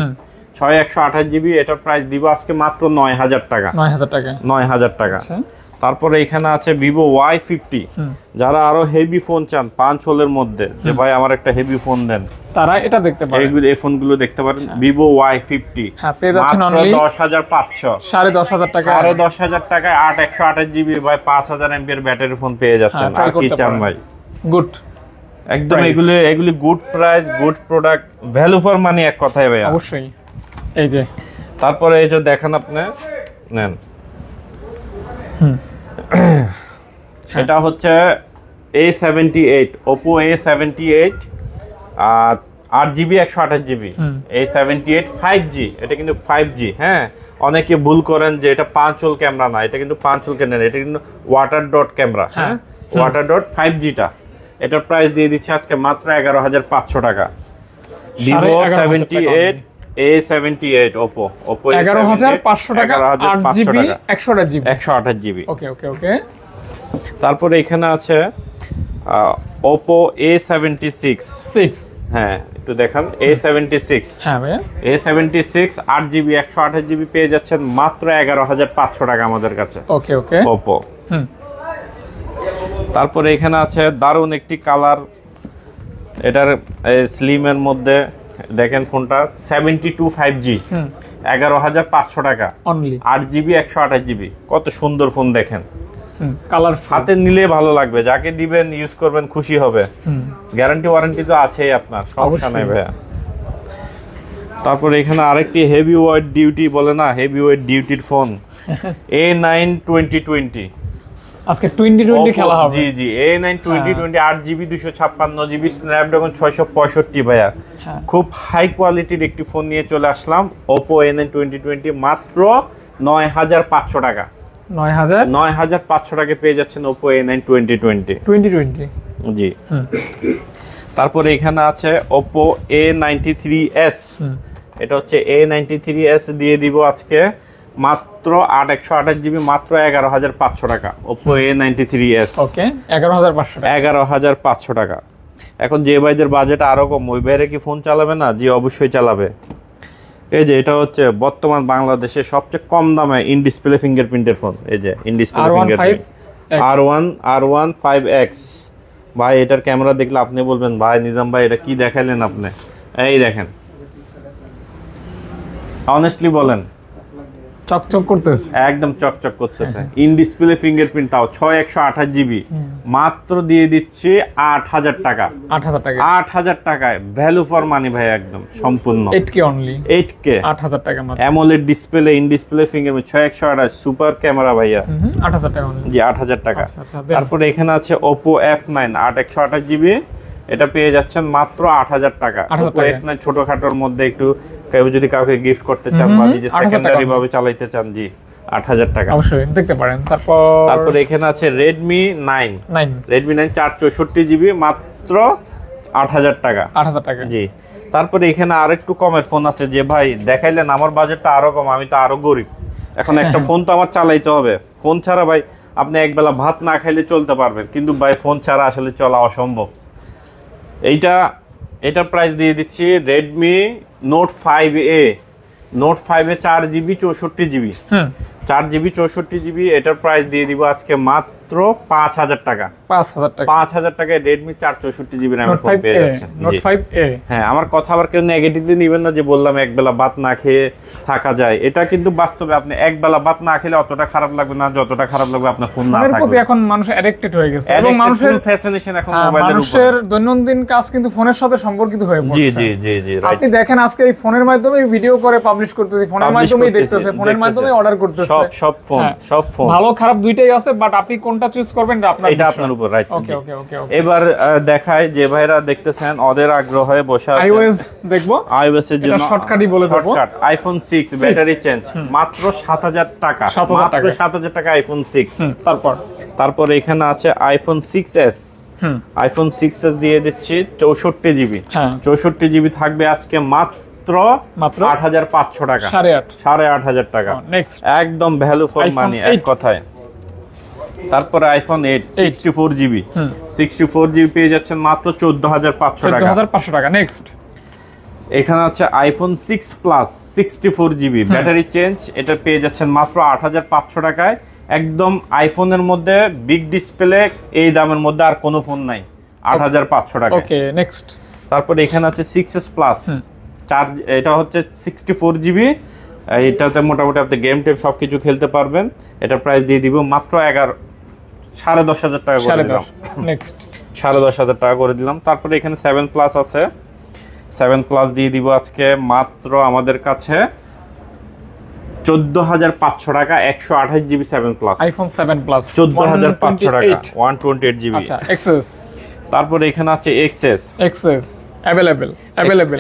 6128GB, এটার প্রাইস দিব আজকে মাত্র 9000 টাকা, 9000 টাকা। তারপরে এখানে আছে ভিভো Y50, যারা আরো হেভি ফোন চান 5 হোলের মধ্যে, যে ভাই আমার একটা হেভি ফোন দেন, তারা এটা দেখতে পারেন, এই ফোনগুলো দেখতে পারেন, ভিভো Y50। হ্যাঁ, পেয়ে যাচ্ছেন অনলি 10500, 10500 টাকা, 10500 টাকায় 8 128GB ভাই 5000 এমপিআর ব্যাটারি ফোন পেয়ে যাচ্ছেন। আর কি চান ভাই? গুড, একদম এগুলি good price, good product, value for money, এক কথায় ভাই। অবশ্যই। এই যে তারপরে এই যে দেখেন আপনি, নেন, এটা হচ্ছে A78, Oppo A78, 8GB 128GB, A78 5G, এটা কিন্তু 5G। হ্যাঁ, অনেকে ভুল করেন যে এটা 5 হোল ক্যামেরা না, এটা কিন্তু 5 হোল ক্যামেরা, এটা কিন্তু ওয়াটার ডট ক্যামেরা। হ্যাঁ, ওয়াটার ডট 5Gটা, এটার প্রাইস দিয়ে দিচ্ছি আজকে মাত্র 11500 টাকা। Vivo 78 A78 Oppo 11500 টাকা, 8GB 128GB। ওকে ওকে ওকে। তারপরে এখানে আছে Oppo A76। হ্যাঁ, একটু দেখান, A76। হ্যাঁ ভাই, A76 8GB 128GB পেয়ে যাচ্ছেন মাত্র 11500 টাকা আমাদের কাছে। ওকে ওকে, Oppo। তারপরে এখানে আছে দারুন একটি কালার, এটার স্লিমের মধ্যে দেখেন ফোনটা, 72 5G, 11500 টাকা অনলি, 8GB 128GB, কত সুন্দর ফোন দেখেন, কালার হাতে নিলে ভালো লাগবে, যাকে দিবেন ইউজ করবেন খুশি হবে, গ্যারান্টি ওয়ারেন্টি তো আছেই আপনার, সমস্যা নাই ভাইয়া। তারপরে এখানে আরেকটি হেভি ওয়েট ডিউটি বলে না, হেভি ওয়েট ডিউটির ফোন, A9 2020, আজকে 2020 খেলা হবে। জি জি, A9 2020, 8GB 256GB, স্ন্যাপড্রাগন 665 ভাইয়া, খুব হাই কোয়ালিটির একটি ফোন নিয়ে চলে আসলাম, Oppo A9 2020, মাত্র 9500 টাকা, 9500 টাকা পেয়ে যাচ্ছেন Oppo A9 2020। জি। তারপরে এখানে আছে Oppo A93s, এটা হচ্ছে A93s, দিয়ে দিব আজকে মাত্র 8 128GB, মাত্র 11500 টাকা, Oppo A93s। ওকে, 11500 টাকা। এখন যে ভাইদের বাজেট আরো কম, ওই ভাইরা কি ফোন চালাবে না? জি, অবশ্যই চালাবে। এই যে এটা হচ্ছে বর্তমান বাংলাদেশে সবচেয়ে কম দামে ইন ডিসপ্লে ফিঙ্গারপ্রিন্টের ফোন, এই যে in display fingerprint R1 5X। ভাই এটার ক্যামেরা দেখলে আপনি বলবেন, ভাই নিজাম ভাই এটা কি দেখাইলেন আপনি? এই দেখেন, অনেস্টলি বলেন, চকচক করতেছে, একদম চকচক করতেছে, ইন ডিসপ্লে ফিঙ্গারপ্রিন্ট, তাও 6128GB, মাত্র দিয়ে দিচ্ছি 8000 টাকা, 8000 টাকায়, ভ্যালু ফর মানি ভাই, একদম সম্পূর্ণ 8K অনলি, 8K 8000 টাকা মাত্র, AMOLED display, in display fingerprint, 6128, super camera ভাইয়া, 8000 টাকা অনলি। জি, 8000 টাকা। তারপরে এখানে আছে Oppo F9 8 128GB, এটা পেয়ে যাচ্ছেন মাত্র 8000 টাকা। Oppo F9 ছোটখাটোর মধ্যে একটু কেউ যদি কাউকে গিফট করতে চান বা নিজে সেকেন্ডারি ভাবে চালাতে চান, জি, 8000 টাকা অবশ্যই দেখতে পারেন। তারপরে এখানে আছে Redmi 9 464GB, মাত্র 8000 টাকা, 8000 টাকা। জি। তারপরে এখানে আরেকটু কমের ফোন আছে, যে ভাই দেখাইলেন আমার বাজেটটা আরো কম, আমি তো আরো গরিব, এখন একটা ফোন তো আমার চালাইতে হবে, ফোন ছাড়া ভাই আপনি একবেলা ভাত না খাইলে চলতে পারবেন, কিন্তু ভাই ফোন ছাড়া আসলে চলা অসম্ভব। এটার প্রাইস দিয়ে দিচ্ছি Redmi Note 5A, Note 5A 4GB 64GB, 4GB 64GB, এটার প্রাইস দিয়ে দিব আজকে মাত্র মাত্র 5000 টাকা। 5000 টাকা। 5000 টাকায় Redmi 464GB র্যামের ফোন পেয়ে যাচ্ছেন। Note 5A। হ্যাঁ, আমার কথা আবার কেউ নেগেটিভলি নেবেন না যে বললাম এক বেলা ভাত না খেয়ে থাকা যায়, এটা কিন্তু বাস্তবে আপনি এক বেলা ভাত না খেলে অতটা খারাপ লাগবে না যতটা খারাপ লাগবে আপনার ফোন না ফোনের প্রতি থাকলে। এখন মানুষ অ্যাডিক্টেড হয়ে গেছে এবং মানুষের ফ্যাসিনেশন এখন মোবাইলের উপর। মানুষের দৈনন্দিন কাজ কিন্তু ফোনের সাথে সম্পর্কিত হয়ে পড়ছে। জি জি জি জি, রাইট। আপনি দেখেন আজকে এই ফোনের মাধ্যমে ভিডিও করে পাবলিশ করতেছে, ফোনের মাধ্যমে দেখতেছে, ফোনের মাধ্যমে অর্ডার করতেছে, সব ফোন হ্যাঁ। সব ফোন ভালো খারাপ দুইটাই আছে, বাট আপনি কোনটা চুজ করবেন এটা আপনার উপর, রাইট। ওকে ওকে ওকে ওকে। এবার দেখায় যে ভাইরা দেখতেছেন ওদের আগ্রহ হয়ে বসে আছে। iOS দেখবো, iOS এর জন্য শর্টকাটই বলে দেবো। শর্টকাট আইফোন 6 ব্যাটারি চেঞ্জ মাত্র 7000 টাকা, 7000 মাত্র টাকা। 7000 টাকা আইফোন 6। তারপর এখানে আছে আইফোন 6s। আইফোন 6s দিয়ে দিচ্ছি 64GB। হ্যাঁ। 64GB থাকবে আজকে মাত্র 8500 টাকা, 8500 টাকা। নেক্সট একদম ভ্যালু ফর মানি এক কথায়। তারপরে আইফোন 8 64GB। 64GB পেয়ে যাচ্ছেন মাত্র 14500 টাকা। 14500 টাকা। নেক্সট এখানে আছে iPhone 6 plus 64GB battery change, এটা পেয়ে যাচ্ছেন মাত্র 8500 টাকায়। একদম আইফোনের মধ্যে বিগ ডিসপ্লে, এই দামের মধ্যে আর কোনো ফোন নাই, 8500 টাকা। Okay next. তারপরে এখানে আছে 6s প্লাস চার্জ, এটা হচ্ছে 64GB। এটাতে মোটামুটি আপনি গেম টেম সবকিছু খেলতে পারবেন। এটা প্রাইস দিয়ে দিব মাত্র 10,500 টাকা করে দিলাম। নেক্সট 10,500 টাকা করে দিলাম। তারপরে এখানে 7 প্লাস আছে, 7 প্লাস দিয়ে দিব আজকে মাত্র আমাদের কাছে 14500 টাকা, 128GB 7 প্লাস। আইফোন 7 প্লাস 14500 টাকা, 128GB। আচ্ছা এক্সেস। তারপরে এখানে আছে এক্সএস। अवेलेबल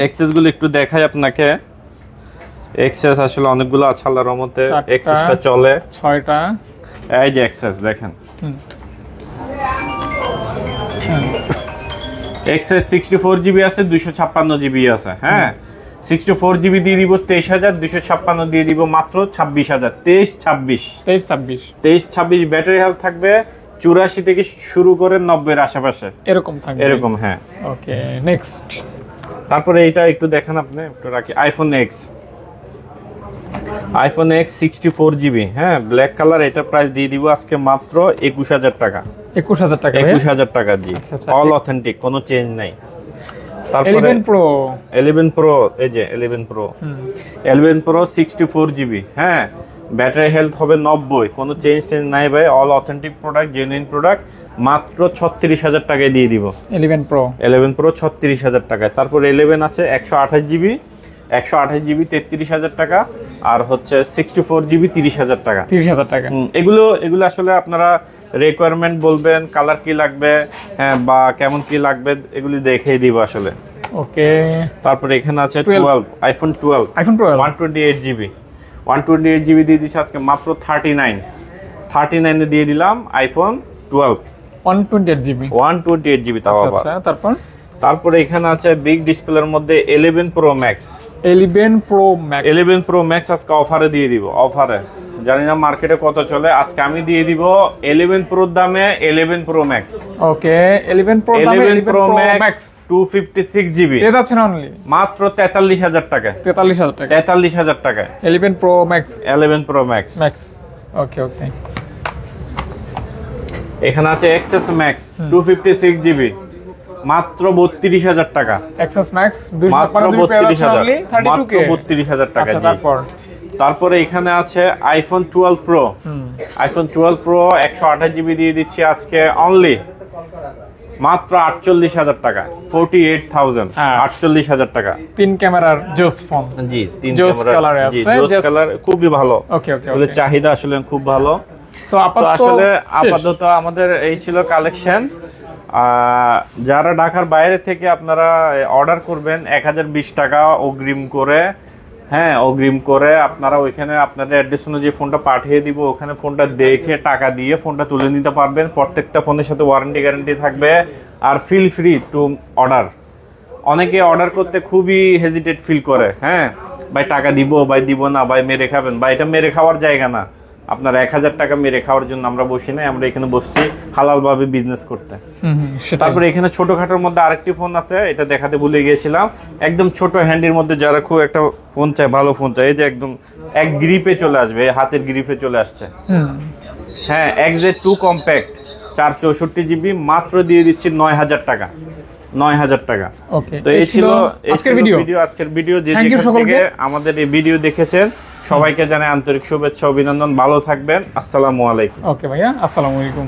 এক্সএস গুলো একটু দেখাই আপনাকে। এক্সএস আসলে অনেকগুলো আছে আল্লাহর রহমতে, এক্সএসটা চলে 6টা। এই যে এক্সএস দেখেন, এক্সএস 64GB আছে, 256GB আছে। হ্যাঁ, 64GB দিয়ে দিব 23000, 256 দিয়ে দিব মাত্র 26000। 23-26 ব্যাটারি হেলথ থাকবে 84 থেকে শুরু করে 90 এর আশেপাশে এরকম থাকবে, এরকম। হ্যাঁ, ওকে নেক্সট। তারপরে এটা একটু দেখেন আপনি, একটু রাখি। আইফোন এক্স 64GB, হ্যাঁ ব্ল্যাক কালার, এটা প্রাইস দিয়ে দিব আজকে মাত্র 21000 টাকা। 21000 টাকা। 21000 টাকা জি, আচ্ছা, অল অথেন্টিক, কোনো চেঞ্জ নাই। তারপরে 11 Pro, এই যে 11 Pro 64GB, হ্যাঁ ব্যাটারি হেলথ হবে 90, কোনো চেঞ্জ নাই ভাই, all authentic product, genuine product, মাত্র 36000 টাকায় দিয়ে দিব। 11 Pro 36000 টাকায়। তারপর 11 আছে 128GB 33000 টাকা, আর হচ্ছে 64GB 30000 টাকা। 30000 টাকা। এগুলো আসলে আপনারা রিকোয়ারমেন্ট বলবেন, কালার কি লাগবে, হ্যাঁ বা কেমন কি লাগবে, এগুলি দেখিয়ে দিব আসলে। ওকে। তারপরে এখানে আছে 12 আইফোন 12 128GB দিয়ে দিচ্ছি আজকে মাত্র 39 এ দিয়ে দিলাম আইফোন 12 128GB তাও আবার। আচ্ছা তারপরে এখানে আছে বিগ ডিসপ্লের মধ্যে 11 Pro Max 11 Pro Max আজকে অফারে দিয়ে দিব, অফারে। জানি না মার্কেটে কত চলে, আজকে আমি দিয়ে দিব 11 Pro দামে 11 Pro Max। ওকে 11 Pro Max 256GB এ যাচ্ছে না অনলি মাত্র 43000 টাকা। 43000 টাকা 11 Pro Max ওকে। এখানে আছে XS Max 256GB মাত্র 32000 টাকা। XS Max মাত্র 32000 টাকা। তারপরে এখানে আছে আইফোন 12 Pro 128GB দিয়ে দিচ্ছি আজকে অনলি মাত্র 48000 টাকা, 48000 48000 টাকা। 3 ক্যামেরার জোস ফোন, জি 3 ক্যামেরা, জি জোস কালার, খুবই ভালো। ওকে চাহিদা আসলে খুব ভালো। তো আপাতত আমাদের এই ছিল কালেকশন। যারা ঢাকার বাইরে থেকে আপনারা অর্ডার করবেন 1020 টাকা অগ্রিম করে, হ্যাঁ অগ্রিম করে আপনারা ওইখানে আপনাদের অ্যাড্রেস অনুযায়ী ফোনটা পাঠিয়ে দিব, ওখানে ফোনটা দেখে টাকা দিয়ে ফোনটা তুলে নিতে পারবেন। প্রত্যেকটা ফোনের সাথে ওয়ারেন্টি গ্যারান্টি থাকবে। আর ফিল ফ্রি টু অর্ডার। অনেকে অর্ডার করতে খুবই হেজিটেট ফিল করে, হ্যাঁ ভাই টাকা দিব, ভাই দিব না, ভাই মেরে খাবেন, ভাই এটা মেরে খাওয়ার জায়গা না। আপনার 1000 টাকা মেরে খাওয়ার জন্য আমরা বসি নাই, আমরা এখানে বসছি হালাল ভাবে বিজনেস করতে। তারপরে এখানে ছোটখাটোর মধ্যে আরেকটি ফোন আছে, এটা দেখাতে ভুলে গিয়েছিলাম। একদম ছোট হ্যান্ডির মধ্যে যারা খুব একটা ফোন চায়, ভালো ফোন চায়, এই যে একদম এক গ্রিপে চলে আসবে, হাতের গ্রিপে চলে আসছে। হ্যাঁ, XZ2 কম্প্যাক্ট 464 GB মাত্র দিয়ে দিচ্ছি 9000 টাকা। 9000 টাকা। ওকে, তো এই ছিল আজকের ভিডিও। যে Thank you যেখান থেকে আমাদের এই ভিডিও দেখেছেন সবাইকে জানাই আন্তরিক শুভেচ্ছা অভিনন্দন। ভালো থাকবেন। আসসালামু আলাইকুম। ওকে ভাইয়া, আসসালামু আলাইকুম।